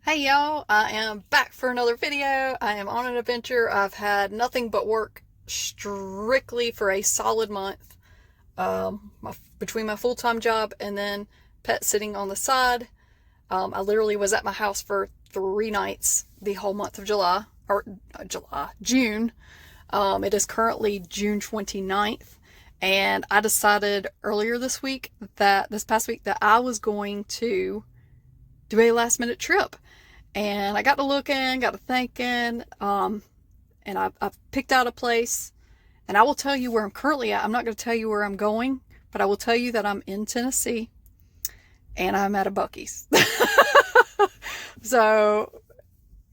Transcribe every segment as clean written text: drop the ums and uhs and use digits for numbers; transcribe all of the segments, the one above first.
Hey y'all, I am back for another video. I am on an adventure. I've had nothing but work strictly for a solid month. Between my full-time job and then pet sitting on the side. I literally was at my house for 3 nights the whole month of June. It is currently June 29th, and I decided earlier this past week, that I was going to do a last minute trip. And I got to looking, got to thinking, and I've picked out a place. And I will tell you where I'm currently at. I'm not going to tell you where I'm going, but I will tell you that I'm in Tennessee and I'm at a Buc-ee's. So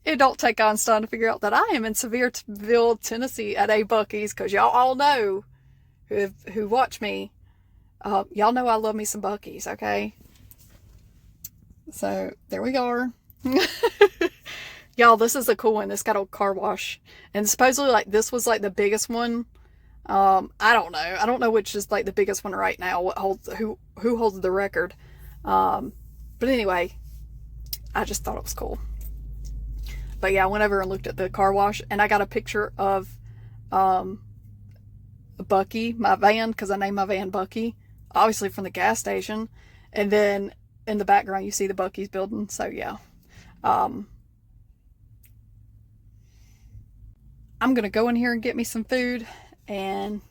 it don't take Einstein to figure out that I am in Sevierville, Tennessee at a Buc-ee's, because y'all all know who watch me. Y'all know I love me some Buc-ee's, okay? So there we go. Y'all, this is a cool one. This got a car wash, and supposedly like this was like the biggest one. I don't know which is like the biggest one right now, who holds the record. But anyway, I just thought it was cool. But yeah, I went over and looked at the car wash, and I got a picture of Bucky, my van, because I named my van Bucky, obviously from the gas station. And then in the background you see the Buc-ee's building. So yeah. I'm going to go in here and get me some food, and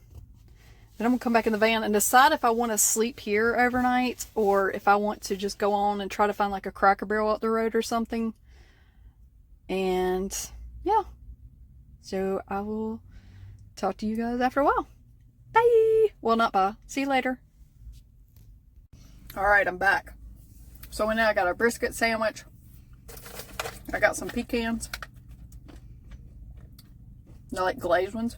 then I'm going to come back in the van and decide if I want to sleep here overnight or if I want to just go on and try to find like a Cracker Barrel up the road or something. And yeah, so I will talk to you guys after a while. Bye. Well, not bye. See you later. All right, I'm back. So now I got a brisket sandwich. I got some pecans. I like glazed ones.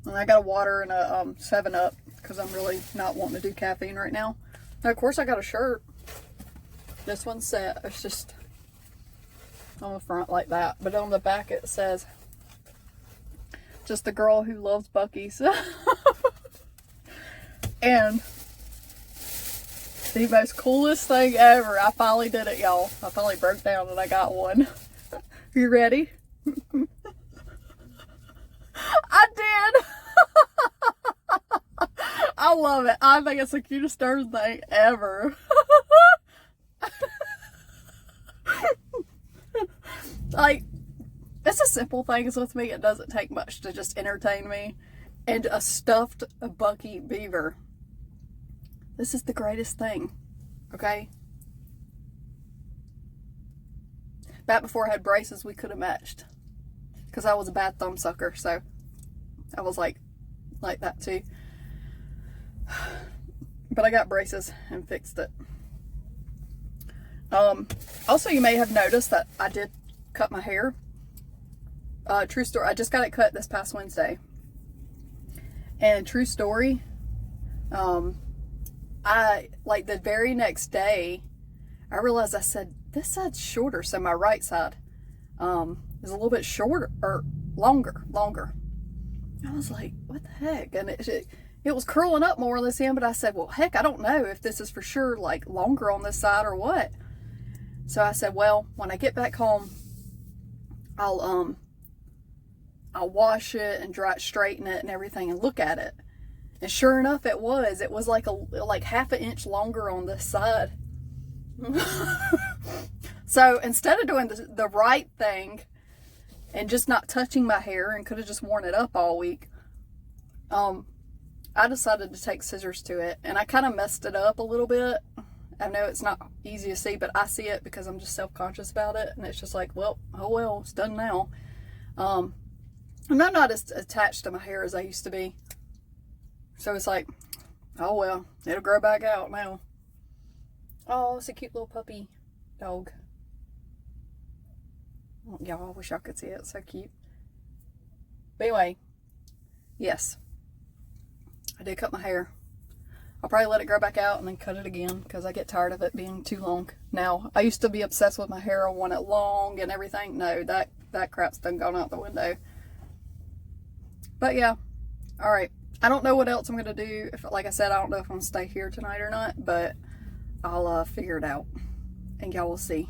And I got a water and a 7-Up because I'm really not wanting to do caffeine right now. Now, of course, I got a shirt. This one's set. It's just on the front like that. But on the back it says, "Just a girl who loves Buc-ee's." And the most coolest thing ever. I finally did it, y'all. I finally broke down and I got one. You ready? I did. I love it. I think it's the cutest darn thing ever. Like, it's a simple things with me. It doesn't take much to just entertain me. And a stuffed Bucky beaver. This is the greatest thing. Okay? Back before I had braces, we could have matched. Because I was a bad thumb sucker, so I was like that too. But I got braces and fixed it. Also, you may have noticed that I did cut my hair. True story, I just got it cut this past Wednesday. And true story, I, like the very next day, I realized I said, this side's shorter, so my right side is a little bit shorter, or longer. I was like, what the heck? And it was curling up more on this end, but I said, well, heck, I don't know if this is for sure like longer on this side or what. So I said, well, when I get back home, I'll wash it and straighten it and everything and look at it. And sure enough, it was like half an inch longer on this side. So instead of doing the right thing and just not touching my hair, and could have just worn it up all week, I decided to take scissors to it, and I kind of messed it up a little bit. I know it's not easy to see, but I see it because I'm just self-conscious about it, and it's just like, well, oh well, it's done now. I'm not as attached to my hair as I used to be, so it's like, oh well, it'll grow back out now. Oh, it's a cute little puppy dog. Y'all, I wish y'all could see it. It's so cute. But anyway, yes, I did cut my hair. I'll probably let it grow back out and then cut it again because I get tired of it being too long. Now, I used to be obsessed with my hair. I want it long and everything. No, that crap's done gone out the window. But yeah, all right. I don't know what else I'm going to do. Like I said, I don't know if I'm going to stay here tonight or not, but I'll figure it out. And y'all will see.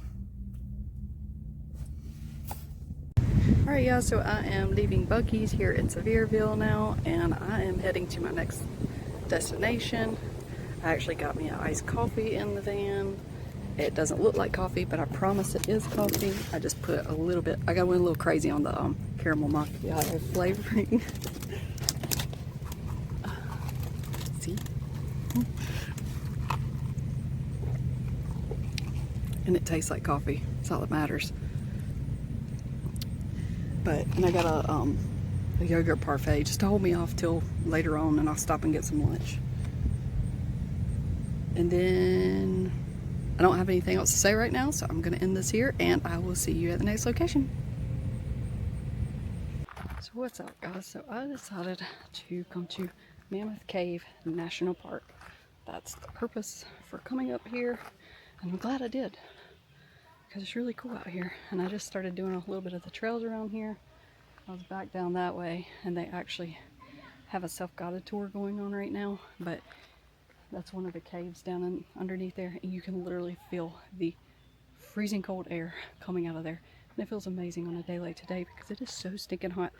Alright, yeah, so I am leaving Buc-ee's here in Sevierville now, and I am heading to my next destination. I actually got me an iced coffee in the van. It doesn't look like coffee, but I promise it is coffee. I just put a little bit, I got one a little crazy on the caramel macchiato flavoring. See? And it tastes like coffee. That's all that matters. And I got a yogurt parfait just to hold me off till later on, and I'll stop and get some lunch. And then I don't have anything else to say right now, so I'm going to end this here, and I will see you at the next location. So what's up, guys? So I decided to come to Mammoth Cave National Park. That's the purpose for coming up here, and I'm glad I did, because it's really cool out here. And I just started doing a little bit of the trails around here. I was back down that way, and they actually have a self-guided tour going on right now, but that's one of the caves down underneath there, and you can literally feel the freezing cold air coming out of there. And it feels amazing on a day like today because it is so stinking hot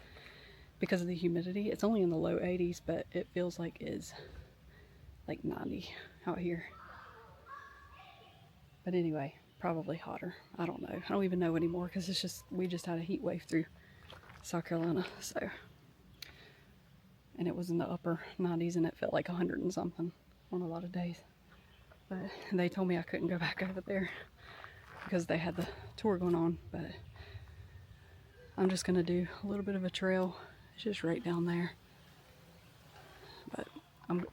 because of the humidity. It's only in the low 80s, but it feels like it's like 90 out here. But anyway, probably hotter. I don't know. I don't even know anymore because we just had a heat wave through South Carolina, so. And it was in the upper 90s, and it felt like 100 and something on a lot of days. But they told me I couldn't go back over there because they had the tour going on. But I'm just gonna do a little bit of a trail. It's just right down there. But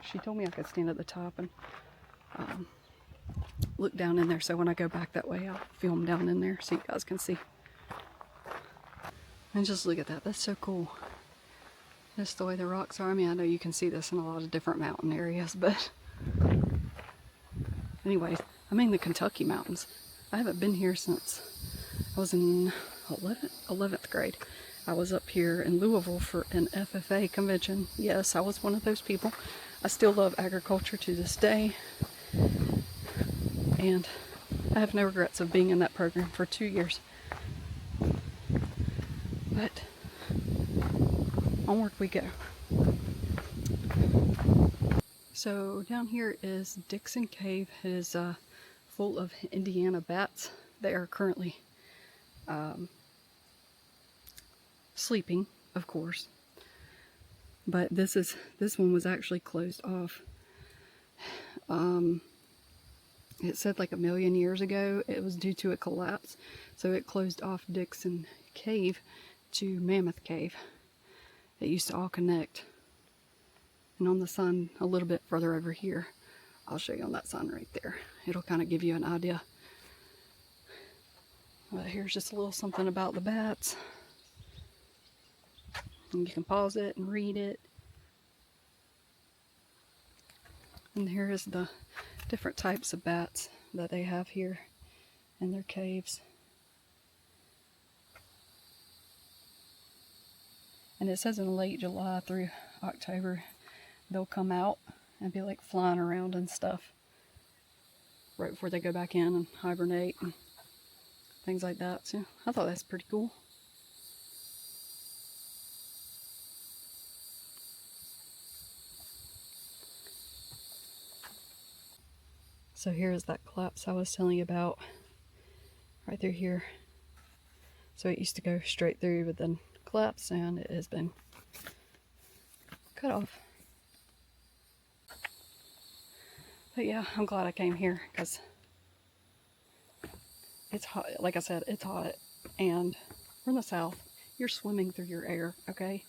she told me I could stand at the top and look down in there. So when I go back that way, I'll film down in there so you guys can see. And just look at that. That's so cool. Just the way the rocks are. I mean, I know you can see this in a lot of different mountain areas, but anyways, I'm in the Kentucky mountains. I haven't been here since I was in 11th grade. I was up here in Louisville for an FFA convention. Yes, I was one of those people. I still love agriculture to this day, and I have no regrets of being in that program for 2 years. But onward we go. So down here is Dixon Cave. It is full of Indiana bats. They are currently sleeping, of course. But this one was actually closed off. It said like 1 million years ago it was due to a collapse. So it closed off Dixon Cave to Mammoth Cave. It used to all connect. And on the sign a little bit further over here, I'll show you on that sign right there. It'll kind of give you an idea. But here's just a little something about the bats. And you can pause it and read it. And here is the different types of bats that they have here in their caves. And it says in late July through October, they'll come out and be like flying around and stuff right before they go back in and hibernate and things like that. So I thought that's pretty cool. So here's that collapse I was telling you about right through here. So it used to go straight through, but then collapsed, and it has been cut off. But yeah, I'm glad I came here because it's hot. Like I said, it's hot, and we're in the South. You're swimming through your air, okay?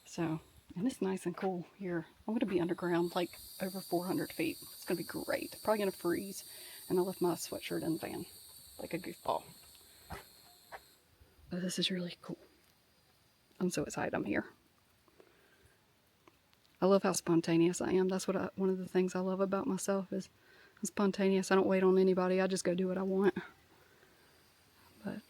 So, and it's nice and cool here. I'm going to be underground like over 400 feet. It's going to be great. Probably going to freeze, and I left my sweatshirt in the van like a goofball. But this is really cool. I'm so excited I'm here. I love how spontaneous I am. That's one of the things I love about myself is I'm spontaneous. I don't wait on anybody. I just go do what I want. But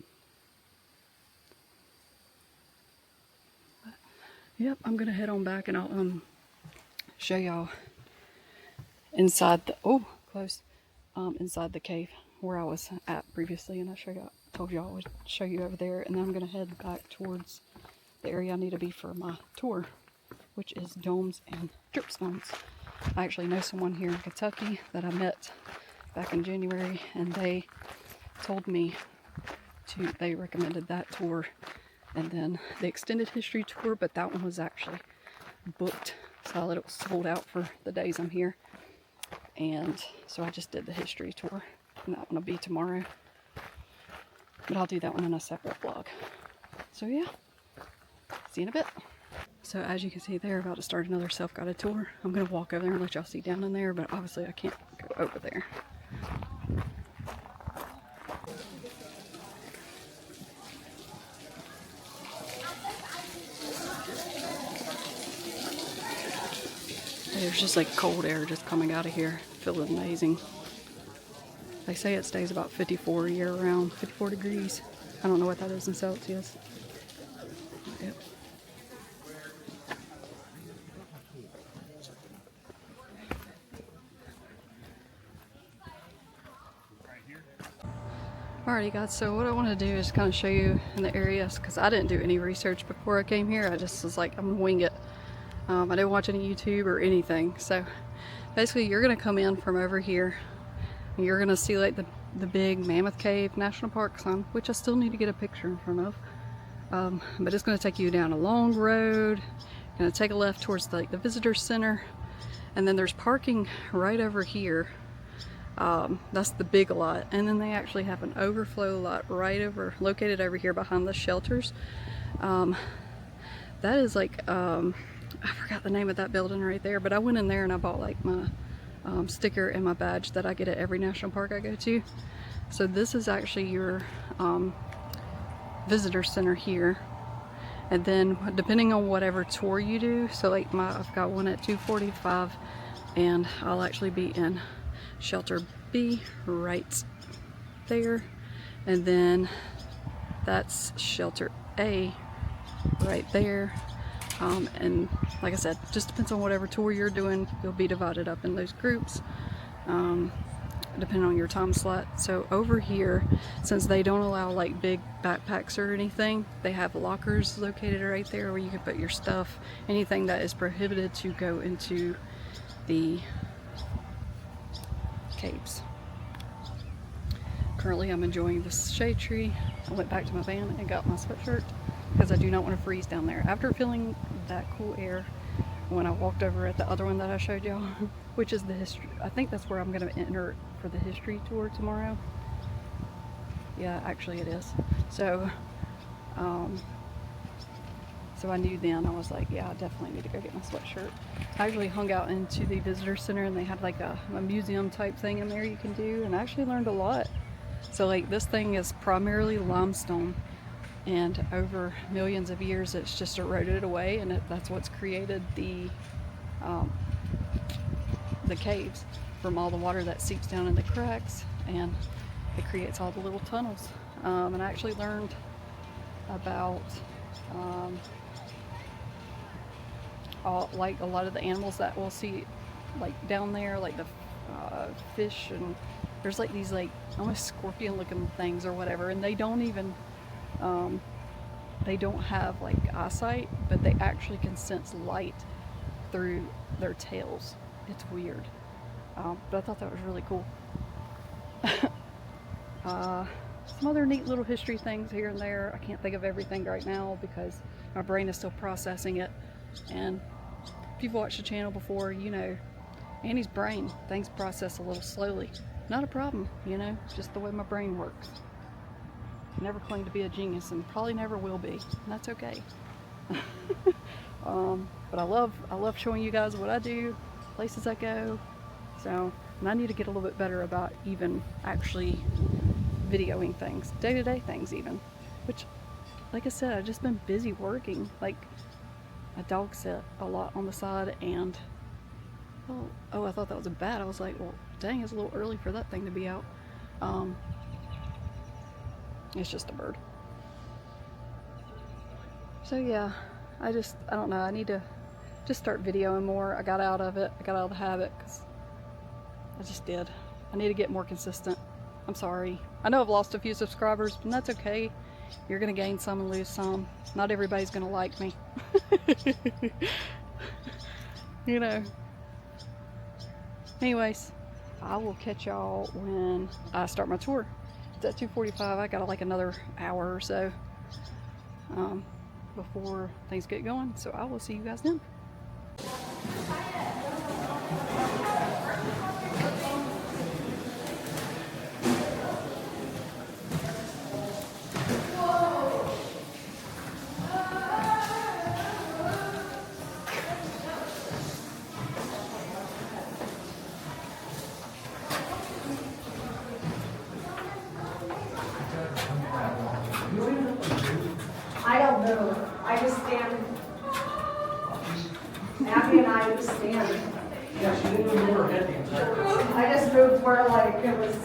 yep, I'm gonna head on back and I'll show y'all inside the inside the cave. where I was at previously, and told you I would show you over there, and then I'm gonna head back towards the area I need to be for my tour, which is domes and dripstones. I actually know someone here in Kentucky that I met back in January, and they told me they recommended that tour and then the extended history tour, but that one was actually booked solid. It was sold out for the days I'm here, and so I just did the history tour, and that one will be tomorrow, but I'll do that one in a separate vlog. So yeah, see you in a bit. So as you can see, they're about to start another self-guided tour. I'm gonna walk over there and let y'all see down in there, but obviously I can't go over there. There's just like cold air just coming out of here. I feel amazing. They say it stays about 54 year round, 54 degrees. I don't know what that is in Celsius. Yep. Alrighty guys, so what I want to do is kind of show you in the areas, because I didn't do any research before I came here. I just was like, I'm gonna wing it. I didn't watch any YouTube or anything. So basically you're gonna come in from over here and you're gonna see like the big Mammoth Cave National Park sign, which I still need to get a picture in front of. But it's gonna take you down a long road. You're gonna take a left towards the visitor center, and then there's parking right over here. That's the big lot, and then they actually have an overflow lot located over here behind the shelters. That is like I forgot the name of that building right there, but I went in there and I bought like my sticker and my badge that I get at every national park I go to. So this is actually your visitor center here, and then depending on whatever tour you do, so like I've got one at 2:45, and I'll actually be in shelter B right there, and then that's shelter A right there. And like I said, just depends on whatever tour you're doing. You'll be divided up in those groups depending on your time slot. So over here, since they don't allow like big backpacks or anything, they have lockers located right there where you can put your stuff, anything that is prohibited to go into the caves. Currently I'm enjoying this shade tree. I went back to my van and got my sweatshirt because I do not want to freeze down there. After feeling that cool air when I walked over at the other one that I showed y'all, which is the history, I think that's where I'm going to enter for the history tour tomorrow. Yeah, actually it is. So so I knew then, I was like, yeah, I definitely need to go get my sweatshirt. I actually hung out into the visitor center, and they had like a museum type thing in there you can do, and I actually learned a lot. So like this thing is primarily limestone, and over millions of years it's just eroded away, and that's what's created the caves from all the water that seeps down in the cracks, and it creates all the little tunnels. And I actually learned about like a lot of the animals that we'll see like down there, like the fish, and there's like these like almost scorpion looking things or whatever, and they don't even they don't have like eyesight, but they actually can sense light through their tails. It's weird, but I thought that was really cool. Some other neat little history things here and there. I can't think of everything right now because my brain is still processing it, and if you've watched the channel before, you know Annie's brain, things process a little slowly. Not a problem, you know, just the way my brain works. Never claimed to be a genius, and probably never will be, and that's okay. But I love showing you guys what I do, places I go. So, and I need to get a little bit better about even actually videoing things, day-to-day things even, which, like I said, I've just been busy working. Like, my dog sat a lot on the side, and oh, I thought that was a bat. I was like, well, dang, it's a little early for that thing to be out. It's just a bird. So yeah, I don't know, I need to just start videoing more. I got out of it, I got out of the habit, because I just did. I need to get more consistent. I'm sorry. I know I've lost a few subscribers, but that's okay. You're gonna gain some and lose some. Not everybody's gonna like me. You know. Anyways, I will catch y'all when I start my tour. It's at 2:45. I got like another hour or so before things get going. So I will see you guys then. I don't move. I just stand. Abby and I just stand. Yeah, she didn't even move her head the entire time. I just moved where like it was.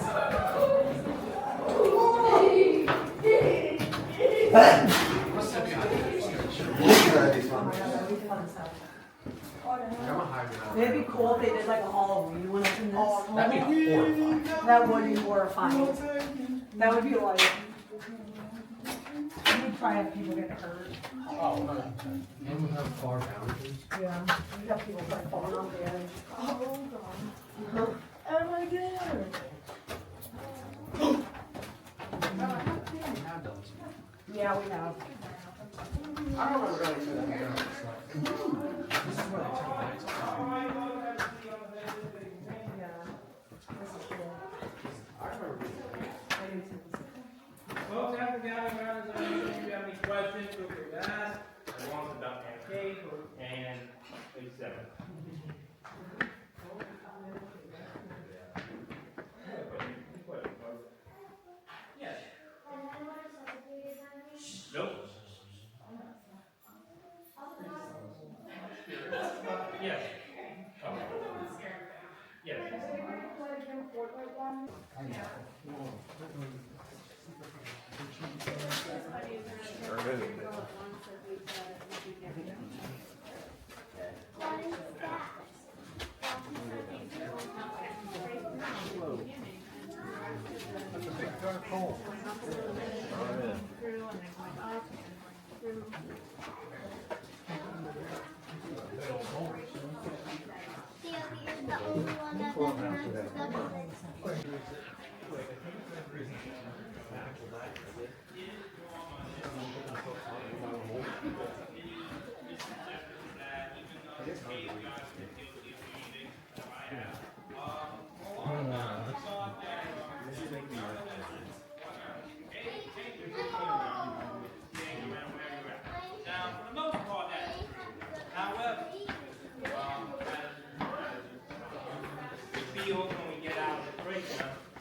Oh my god, that'd be fun stuff. It'd be cool if they did like a Halloween one up in this. That'd be horrifying. That would be horrifying. That would be like. You'd probably have people get hurt. Oh, and we have far boundaries. Yeah. You'd have people like falling off the edge. Oh god. Oh my god. Yeah, we have. I don't remember going to that. This is where they take nights off. Yeah. This is cool. I remember. Folks, after the gathering around this meeting, if you have any questions, feel free to ask. I want to dump and cake and etc. Yes. Nope. Yes. Yes.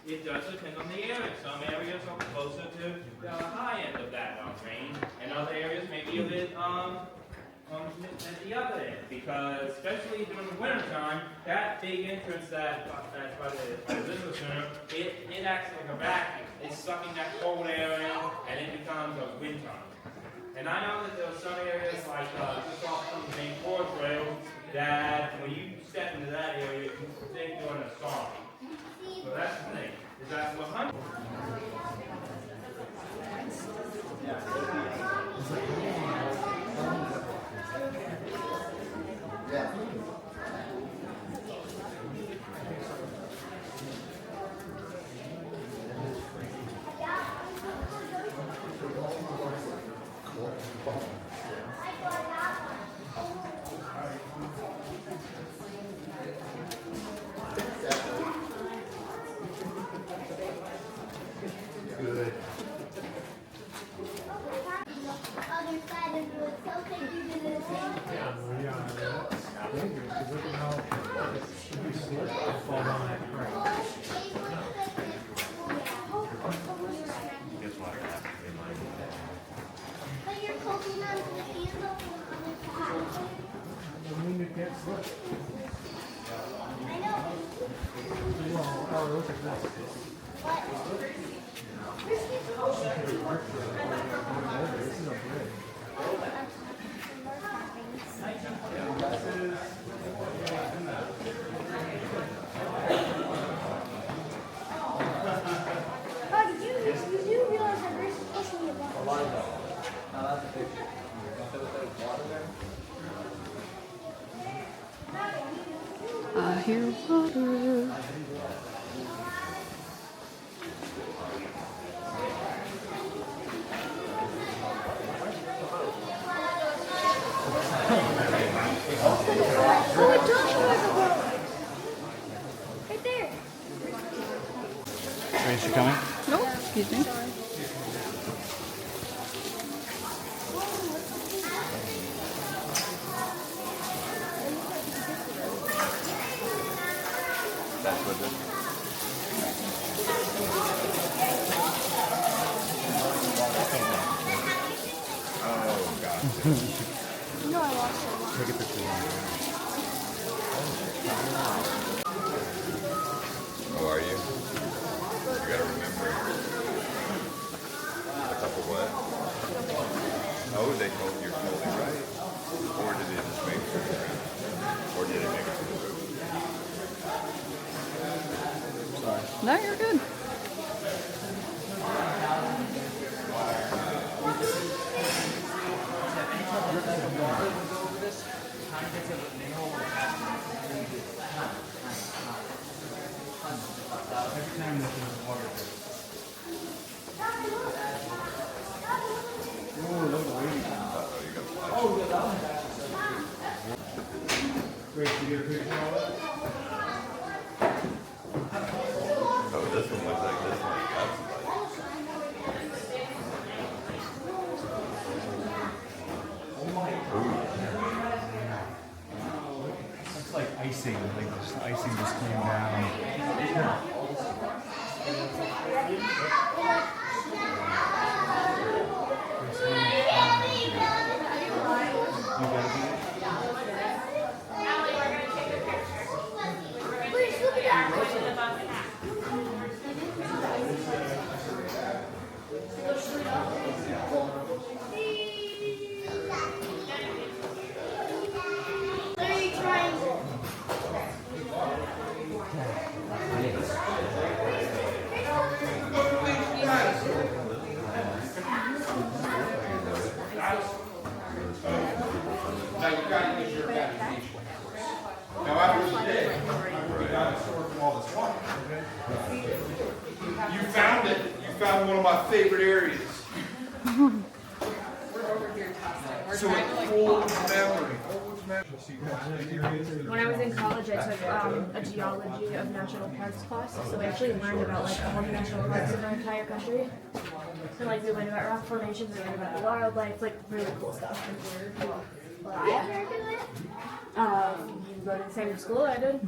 It does depend on the area. Some areas are closer to the high end of that range, and other areas may be a bit at the other end, because especially during the winter time, that big entrance that's by the visitor center, it acts like a vacuum. It's sucking that cold air in, and it becomes a wind tunnel. And I know that there are some areas like just off some of the main core trail that when you step into that area, you think you're in a storm. So that's the thing. Is that what I'm Good. I hear water. Right there. Wait, is she coming? Nope. Excuse me. That's what this. Oh god. No, I lost it. Take a picture. Oh, are you? You gotta remember. A couple what? Oh, they told you you're totally right. Or did it just make it to the room? Or did it make it to the room? Sorry. No, you're good. Oh, this one looks like this one. That's like. It's like icing, like just the icing just came down. Now after today, we got to store from all this water. You found it. You found one of my favorite areas. So it holds memory. When I was in college, I took a geology of national parks class, so we actually learned about like all the national parks in our entire country. And like we learned about rock formations, we learned about the wildlife, like really cool stuff. Well, I have very good at it. You go to the same school I did.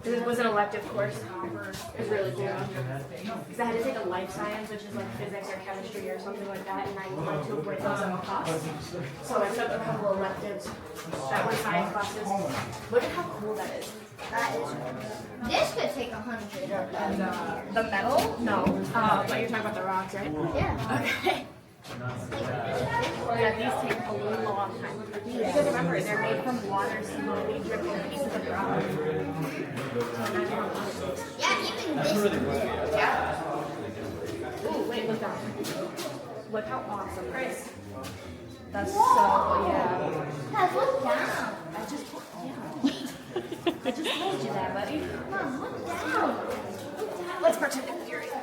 It was an elective course. It was really cool. Because I had to take a life science, which is like physics or chemistry or something like that, and I wanted to avoid those at all costs. So I took a couple electives that were science classes. Look at how cool that is. That is. This could take 100. The metal? No. But you're talking about the rocks, right? Yeah. Okay. Yeah, these take a long time. Because remember, they're made from water slowly dripping pieces of rock. Yeah, even this. Yeah. Ooh, wait, look down. Look how awesome that is. That's so, yeah. Guys, look down. I just told you that, buddy. Mom, look down. Let's pretend to be curious.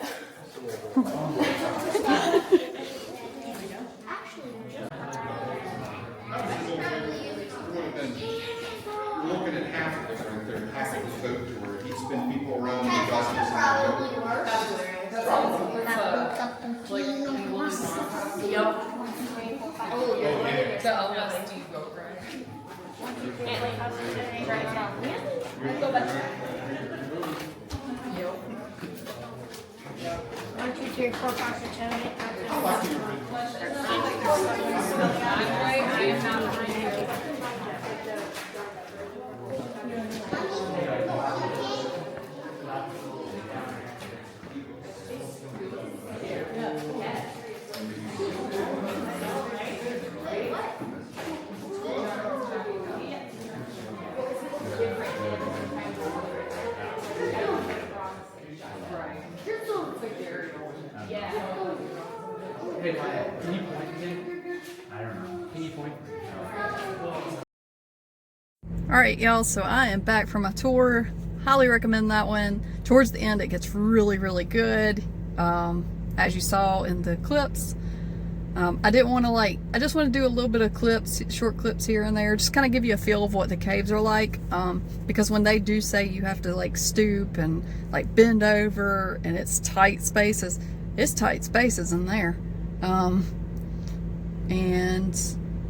Looking at half of it right there, half of the boat tour. He'd spin people around the That's dozens probably worse. That up and clean. The LSD boat ride. Go back. 1, 2, 3, 4, 5, 6, 7, 8, 9, 10. Hey, Maya, can you point again? I don't know. Can you point? Alright y'all, so I am back from my tour. Highly recommend that one. Towards the end it gets really, really good. As you saw in the clips. I didn't want to I just want to do a little bit of clips, short clips here and there, just kind of give you a feel of what the caves are like, because when they do say you have to like stoop and like bend over and it's tight spaces in there. And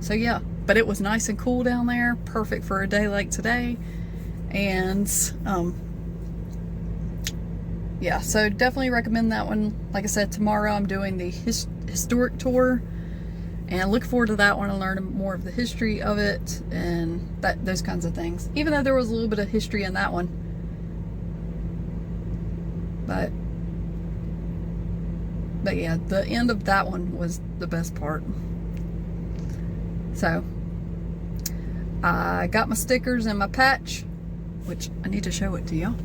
so yeah, but it was nice and cool down there, perfect for a day like today. And yeah, so definitely recommend that one. Like I said, tomorrow I'm doing the historic tour, and look forward to that one and learn more of the history of it and those kinds of things. Even though there was a little bit of history in that one, but yeah, the end of that one was the best part. So I got my stickers and my patch, which I need to show it to y'all.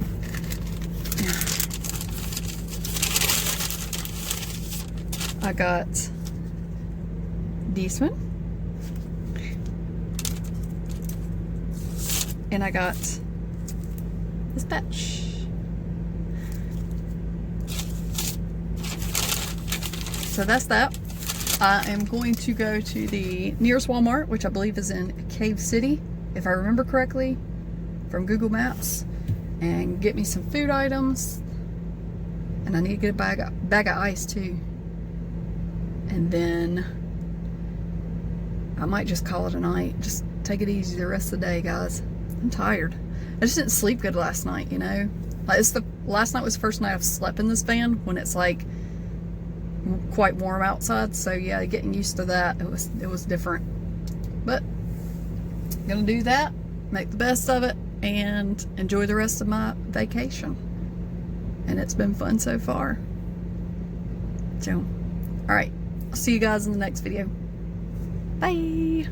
I got this one, and I got this patch. So that's that. I am going to go to the nearest Walmart, which I believe is in Cave City, if I remember correctly from Google Maps, and get me some food items. And I need to get a bag of ice too. And then I might just call it a night. Just take it easy the rest of the day, guys. I'm tired. I just didn't sleep good last night, you know? Like last night was the first night I've slept in this van when it's like quite warm outside. So yeah, getting used to that, it was different. But I'm gonna do that, make the best of it, and enjoy the rest of my vacation. And it's been fun so far. So, alright. I'll see you guys in the next video. Bye!